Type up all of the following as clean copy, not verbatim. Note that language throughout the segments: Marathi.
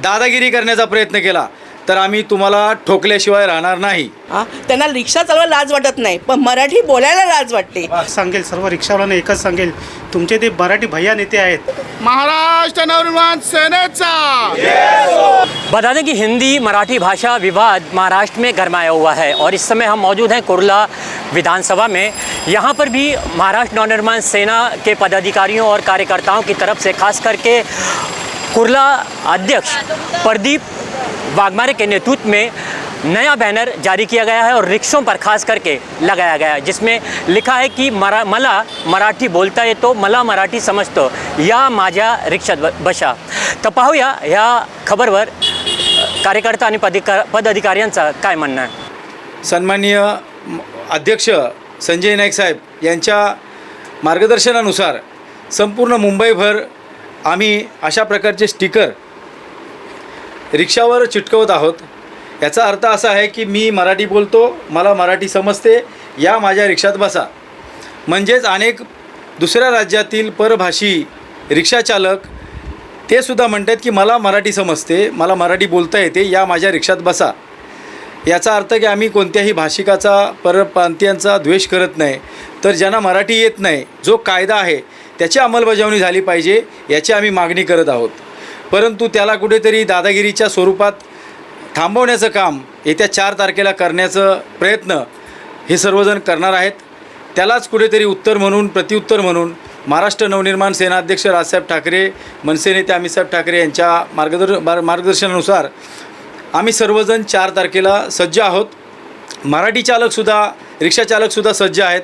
दादागिरी करण्याचा प्रयत्न केला तर आम्ही तुम्हाला ठोकल्याशिवाय राहणार नाही। त्यांना रिक्षा चालवायला लाज वाटत नाही, पण मराठी बोलायला लाज वाटते। सांगेल सर्व रिक्षावाल्यांना एकच सांगेल, तुमचे ते मराठी भैया नेते आहेत महाराष्ट्र नवनिर्माण सेनेचा। बता दें कि हिंदी मराठी भाषा विवाद महाराष्ट्र में गरमाया हुआ है और इस समय हम मौजूद हैं कुर्ला विधानसभा में। यहाँ पर भी महाराष्ट्र नवनिर्माण सेना के पदाधिकारियों और कार्यकर्ताओं की तरफ से खास करके कुर्ला अध्यक्ष प्रदीप वाघमारे के नेतृत्व में नया बैनर जारी किया गया है और रिक्शों पर खास करके लगाया गया है, जिसमें लिखा है कि मला मराठी बोलता येतो, मला मराठी समजतो, या माझ्या रिक्षात बसा। तर पाहूया ह्या खबरवर कार्यकर्ता आणि पदाधिकाऱ्यांचा काय म्हणणं आहे। सन्माननीय अध्यक्ष संजय नाईक साहेब यांच्या मार्गदर्शनानुसार संपूर्ण मुंबईभर आम्ही अशा प्रकारचे स्टिकर रिक्षावर चिटकवत आहोत। याचा अर्थ असा आहे की मी मराठी बोलतो, मला मराठी समजते, या माझ्या रिक्षात बसा। म्हणजेच अनेक दुसऱ्या राज्यातील परभाषी रिक्षाचालक ते सुद्धा म्हणतात की मला मराठी समजते, मला मराठी बोलता येते, या माझ्या रिक्षात बसा। याचा अर्थ की आम्ही कोणत्याही भाषिकाचा परप्रांतीयांचा द्वेष करत नाही, तर ज्यांना मराठी येत नाही, जो कायदा आहे त्याची अंमलबजावणी झाली पाहिजे याची आम्ही मागणी करत आहोत। परंतु त्याला कुठेतरी दादागिरीच्या स्वरूपात थांबवण्याचं काम येत्या 4 तारखेला करण्याचं प्रयत्न हे सर्वजण करणार आहेत। त्यालाच कुठेतरी उत्तर म्हणून, प्रत्युत्तर म्हणून महाराष्ट्र नवनिर्माण सेनाध्यक्ष राजसाहेब ठाकरे, मनसे नेते अमितसाहेब ठाकरे यांच्या मार्गदर्शनानुसार आम्ही सर्वजण 4 तारखेला सज्ज आहोत। मराठी चालकसुद्धा, रिक्षाचालकसुद्धा सज्ज आहेत।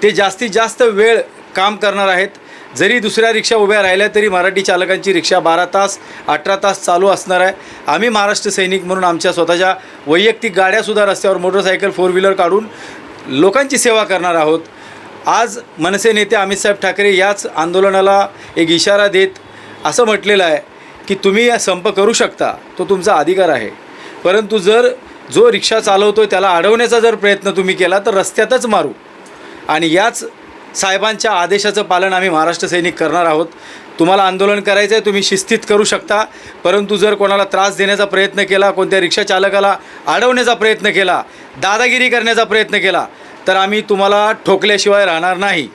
ते जास्तीत जास्त वेळ काम करणार आहेत। जरी दुसऱ्या रिक्षा उभ्या राहिल्या तरी मराठी चालकांची रिक्षा 12 तास 18 तास चालू असणार आहे। आम्ही महाराष्ट्र सैनिक म्हणून आमच्या स्वतःच्या वैयक्तिक गाड्यासुद्धा रस्त्यावर, मोटरसायकल, 4 व्हीलर काढून लोकांची सेवा करणार आहोत। आज मनसे नेते अमितसाहेब ठाकरे याच आंदोलनाला एक इशारा देत असं म्हटलेलं आहे की तुम्ही संप करू शकता, तो तुमचा अधिकार आहे, परंतु जर जो रिक्षा चालवतो त्याला अडवण्याचा जर प्रयत्न तुम्ही केला तर रस्त्यातच मारू। आणि याच साहेबांच्या आदेशाचं पालन आम्ही महाराष्ट्र सैनिक करणार आहोत। तुम्हाला आंदोलन करायचं आहे, तुम्ही शिस्तीत करू शकता, परंतु जर कोणाला त्रास देण्याचा प्रयत्न केला, कोणत्या रिक्षा चालकाला अडवण्याचा प्रयत्न केला, दादागिरी करण्याचा प्रयत्न केला तर आम्ही तुम्हाला ठोकल्याशिवाय राहणार नाही।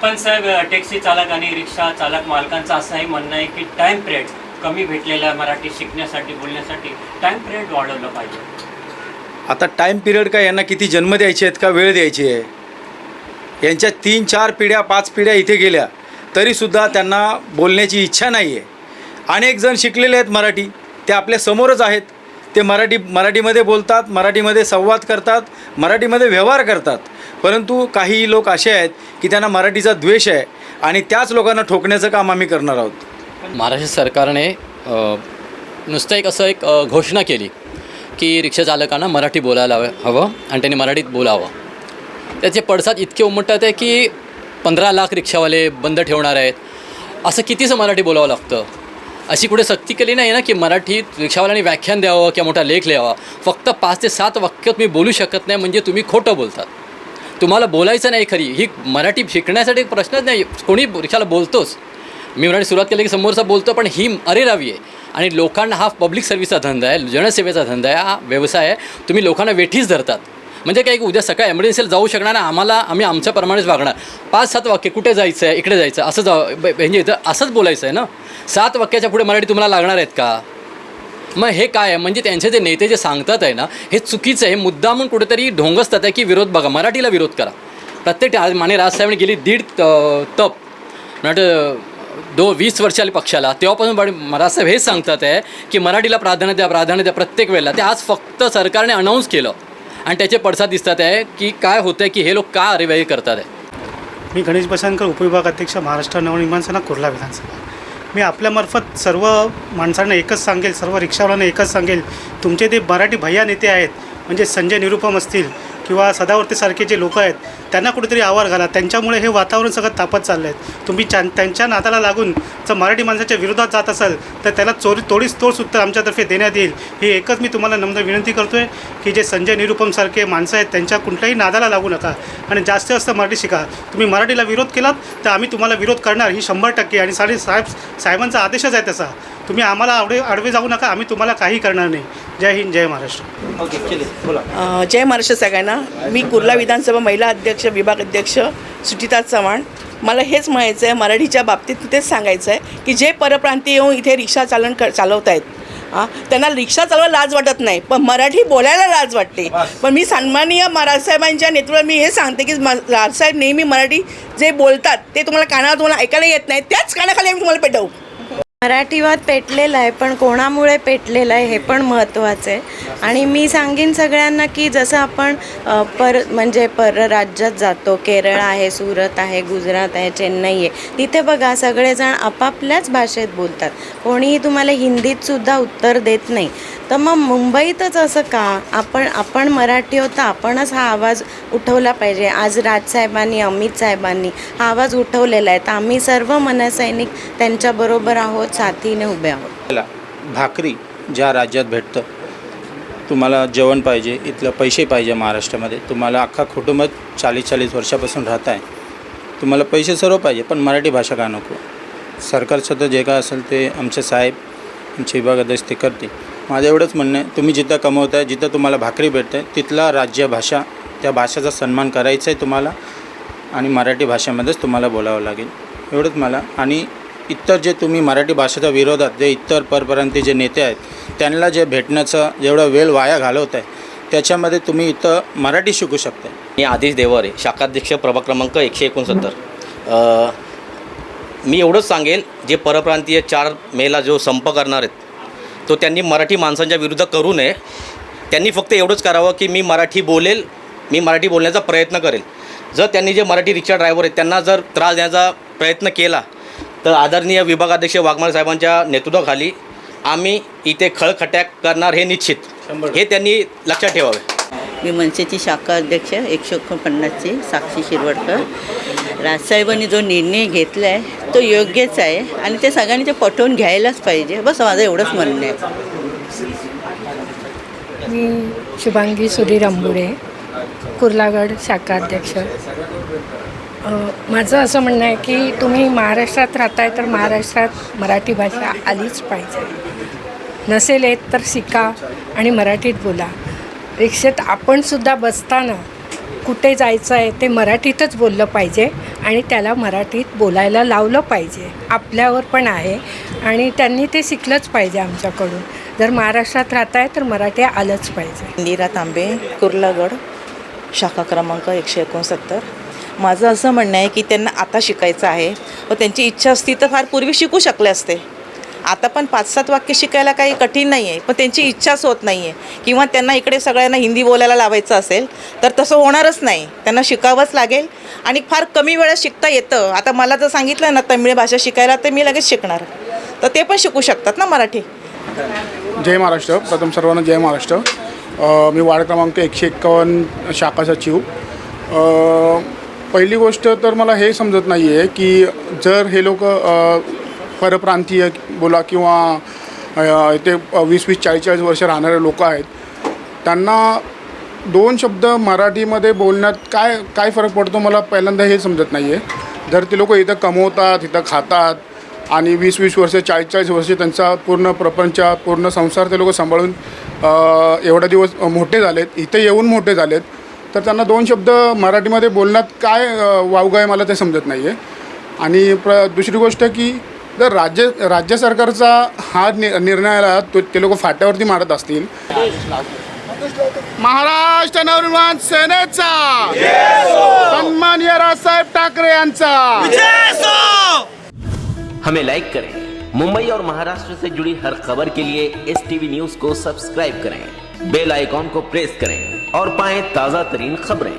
पण साहेब, टॅक्सी चालक आणि रिक्षा चालक मालकांचं असंही म्हणणं आहे की टाईम पिरियड कमी भेटलेला मराठी शिकण्यासाठी, बोलण्यासाठी टाईम पिरियड वाढवलं पाहिजे। आता टाईम पिरियड काय, यांना किती जन्म द्यायचे आहेत का वेळ द्यायची आहे? यांच्या 3-4 पिढ्या 5 पिढ्या इथे गेल्या तरीसुद्धा त्यांना बोलण्याची इच्छा नाही आहे। अनेक जण शिकलेले आहेत मराठी, ते आपल्या समोरच आहेत, ते मराठीमध्ये बोलतात, मराठीमध्ये संवाद करतात, मराठीमध्ये व्यवहार करतात, परंतु काही लोक असे आहेत की त्यांना मराठीचा द्वेष आहे आणि त्याच लोकांना ठोकण्याचं काम आम्ही करणार आहोत। महाराष्ट्र सरकारने नुसतं एक घोषणा केली की रिक्षाचालकांना मराठी बोलायला हवं आणि त्यांनी मराठीत बोलावं। त्याचे पडसाद इतके उमटतात आहे की 15 लाख रिक्षावाले बंद ठेवणार आहेत। असं कितीचं मराठी बोलावं लागतं? अशी कुठे सक्ती केली नाही ना की मराठीत रिक्षावाल्यांनी व्याख्यान द्यावं किंवा मोठा लेख लिहावा। फक्त 5 ते 7 वाक्य तुम्ही बोलू शकत नाही म्हणजे तुम्ही खोटं बोलतात। तुम्हाला बोलायचं नाही खरी, ही मराठी शिकण्यासाठी प्रश्नच नाही, कोणी रिक्षाला बोलतोच। मी मराठी सुरुवात केली की समोरचा बोलतो, पण ही अरेरावी आहे आणि लोकांना हा पब्लिक सर्व्हिसचा धंदा आहे, जनसेवेचा धंदा आहे, हा व्यवसाय आहे। तुम्ही लोकांना वेठीच धरतात म्हणजे काय, उद्या सकाळी ॲम्ब्युलन्सला जाऊ शकणार ना, आम्ही आमच्याप्रमाणेच वागणार। 5-7 वाक्य, कुठे जायचं आहे, इकडे जायचं, असं म्हणजे इथं असंच बोलायचं आहे ना। 7 वाक्याच्या पुढे मराठी तुम्हाला लागणार आहेत का? मग हे काय आहे? म्हणजे त्यांचे जे नेते जे सांगतात आहे ना, हे चुकीचं आहे। मुद्दामून कुठेतरी ढोंगसतात आहे की विरोध बघा, मराठीला विरोध करा। प्रत्येक माने राजसाहेबांनी गेली 1.5 तप नट 20 वर्ष आली पक्षाला, तेव्हापासून राजसाहेब हेच सांगतात आहे की मराठीला प्राधान्य द्या प्रत्येक वेळेला। ते आज फक्त सरकारने अनाऊन्स केलं आणि त्याचे पडसाद दिसतात आहे की काय होतं आहे की हे लोक का अरेवाई करतात आहे। मी गणेश बसानकर, उपविभाग अध्यक्ष, महाराष्ट्र नवनिर्माण सेना, कुर्ला विधानसभा। मी आपल्यामार्फत सर्व माणसांना एकच सांगेल, सर्व रिक्षावाल्यांना एकच सांगेल, तुमचे ते मराठी भैया नेते आहेत, म्हणजे संजय निरुपम असतील किंवा सदावर्तेसारखे जे लोक आहेत त्यांना कुठेतरी आवार घाला। त्यांच्यामुळे हे वातावरण सगळं तापत चाललं आहे। तुम्ही त्यांच्या नादाला लागून जर मराठी माणसाच्या विरोधात जात असाल तर त्याला तोडीस तोड उत्तर आमच्यातर्फे देण्यात येईल। ही एकच मी तुम्हाला नम्र विनंती करतो आहे की जे संजय निरुपमसारखे माणसं आहेत त्यांच्या कुठल्याही नादाला लागू नका आणि जास्तीत जास्त मराठी शिका। तुम्ही मराठीला विरोध केलात तर आम्ही तुम्हाला विरोध करणार, ही 100% आणि साहेबांचा आदेशच आहे तसा। तुम्ही आम्हाला आडवे जाऊ नका, आम्ही तुम्हाला काही करणार नाही. जय हिंद, जय महाराष्ट्र. ओके चले बोला. जय महाराष्ट्र सगळ्यांना. मी कुर्ला विधानसभा महिला अध्यक्ष विभाग अध्यक्ष सुचिता चव्हाण. मला हेच म्हणायचं आहे, मराठीच्या बाबतीत तेच सांगायचं आहे की जे परप्रांतीय येऊन इथे रिक्षा चालवत आहेत त्यांना रिक्षा चालवायला लाज वाटत नाही, पण मराठी बोलायला लाज वाटते. पण मी सन्माननीय राजसाहेबांच्या नेतृत्वात मी हे सांगते की राजसाहेब नेहमी मराठी जे बोलतात ते तुम्हाला तुम्हाला ऐकायला येत नाही, त्याच कानाखाली आम्ही तुम्हाला पेटवू. मराठीवाद पेटलेला आहे, पण कोणामुळे पेटलेला आहे हे पण महत्त्वाचं आहे. आणि मी सांगेन सगळ्यांना की जसं आपण परराज्यात जातो, केरळ आहे, सुरत आहे, गुजरात आहे, चेन्नई आहे, तिथे बघा सगळेजण आपापल्याच भाषेत बोलतात. कोणीही तुम्हाला हिंदीतसुद्धा उत्तर देत नाही. तर मग मुंबईतच असं का? आपण मराठी होता, आपणच हा आवाज उठवला पाहिजे. आज राजसाहेबांनी, अमित साहेबांनी हा आवाज उठवलेला आहे, तर आम्ही सर्व मनसैनिक त्यांच्याबरोबर आहोत, साथीने उभे आहोत. भाकरी ज्या राज्यात भेटतं, तुम्हाला जेवण पाहिजे, इथलं पैसे पाहिजे. महाराष्ट्रामध्ये तुम्हाला अख्खा कुटुंबात 40-40 वर्षापासून राहत आहे, तुम्हाला पैसे सर्व पाहिजे, पण मराठी भाषा का नको? सरकारचं तर जे काय असेल ते आमचे साहेब, आमचे विभाग अध्यक्ष ते करते. माझं एवढंच म्हणणं आहे, तुम्ही जिथं कमवताय, जिथं तुम्हाला भाकरी भेटते, तिथला राज्य भाषा, त्या भाषेचा सन्मान करायचा आहे तुम्हाला, आणि मराठी भाषेमध्येच तुम्हाला बोलावं लागेल. एवढंच मला. आणि इतर जे तुम्ही मराठी भाषेच्या विरोधात जे इतर परप्रांतीय जे नेते आहेत, त्यांना जे भेटण्याचा जेवढा वेळ वाया घालवत आहे, त्याच्यामध्ये तुम्ही इथं मराठी शिकू शकता. मी आदेश देवारे, शाखाध्यक्ष प्रभाग क्रमांक 169. मी एवढंच सांगेल, जे परप्रांतीय 4 मेला जो संप करणार आहेत, तो त्यांनी मराठी माणसांच्या विरुद्ध करू नये. त्यांनी फक्त एवढंच करावं की मी मराठी बोलेल, मी मराठी बोलण्याचा प्रयत्न करेल. जर त्यांनी जे मराठी रिक्षा ड्रायव्हर आहेत त्यांना जर त्रास देण्याचा प्रयत्न केला, तर आदरणीय विभागाध्यक्ष वाघमारे साहेबांच्या नेतृत्वाखाली आम्ही इथे खळखट्याक करणार हे निश्चित. हे त्यांनी लक्षात ठेवावे. मी मनसेची शाखा अध्यक्ष 149ची साक्षी शिरवडकर. राजसाहेबांनी जो निर्णय घेतला आहे तो योग्यच आहे आणि ते सगळ्यांनी ते पटवून घ्यायलाच पाहिजे. बस माझं एवढंच म्हणणं आहे. मी शुभांगी सुधीर अंबुरे, कुर्लागड शाखा अध्यक्ष. माझं असं म्हणणं आहे की तुम्ही महाराष्ट्रात राहताय तर महाराष्ट्रात मराठी भाषा आलीच पाहिजे. नसेल येत तर शिका आणि मराठीत बोला. रिक्षेत आपणसुद्धा बसताना कुठे जायचं आहे ते मराठीतच बोललं पाहिजे आणि त्याला मराठीत बोलायला लावलं पाहिजे. आपल्यावर पण आहे आणि त्यांनी ते शिकलंच पाहिजे आमच्याकडून. जर महाराष्ट्रात राहताय तर मराठी आलंच पाहिजे. इंदिरा तांबे, कुर्लागड शाखा क्रमांक 169. माझं असं म्हणणं आहे की त्यांना आता शिकायचं आहे व त्यांची इच्छा असती तर फार पूर्वी शिकू शकले असते. आता पण 5-7 वाक्य शिकायला काही कठीण नाही आहे, पण त्यांची इच्छाच होत नाही आहे. किंवा त्यांना इकडे सगळ्यांना हिंदी बोलायला लावायचं असेल तर तसं होणारच नाही. त्यांना शिकावंच लागेल आणि फार कमी वेळात शिकता येतं. आता मला जर सांगितलं ना तमिळ भाषा शिकायला तर मी लगेच शिकणार, तर ते पण शिकू शकतात ना मराठी. जय महाराष्ट्र. प्रथम सर्वांना जय महाराष्ट्र. मी वार्ड क्रमांक 151 शाखा सचिव. पहिली गोष्ट तर मला हे समजत नाही आहे की जर हे लोक परप्रांतीय बोला किंवा इथे 20-20, 40-40 वर्ष राहणारे लोक आहेत, त्यांना 2 शब्द मराठीमध्ये बोलण्यात काय फरक पडतो मला पहिल्यांदा हे समजत नाही आहे. जर ते लोक इथं कमवतात, इथं खातात आणि 20-20 वर्ष, 40-40 वर्ष त्यांचा पूर्ण प्रपंच, पूर्ण संसार ते लोक सांभाळून एवढा दिवस मोठे झालेत, इथे येऊन मोठे झालेत, तर त्यांना 2 शब्द मराठीमध्ये बोलण्यात काय वावगं आहे मला ते समजत नाही आहे. आणि दुसरी गोष्ट की जर राज्य सरकारचा हा निर्णयाला ते लोक फाट्यावरती मारत असतील. महाराष्ट्र नवनिर्माण सेनेचा सन्माननीय राजसाहेब ठाकरे यांचा. हमें लाइक करें. मुंबई और महाराष्ट्र से जुड़ी हर खबर के लिए STV न्यूज को सब्सक्राइब करें, बेल आइकॉन को प्रेस करें और पाएं ताज़ा तरीन खबरें.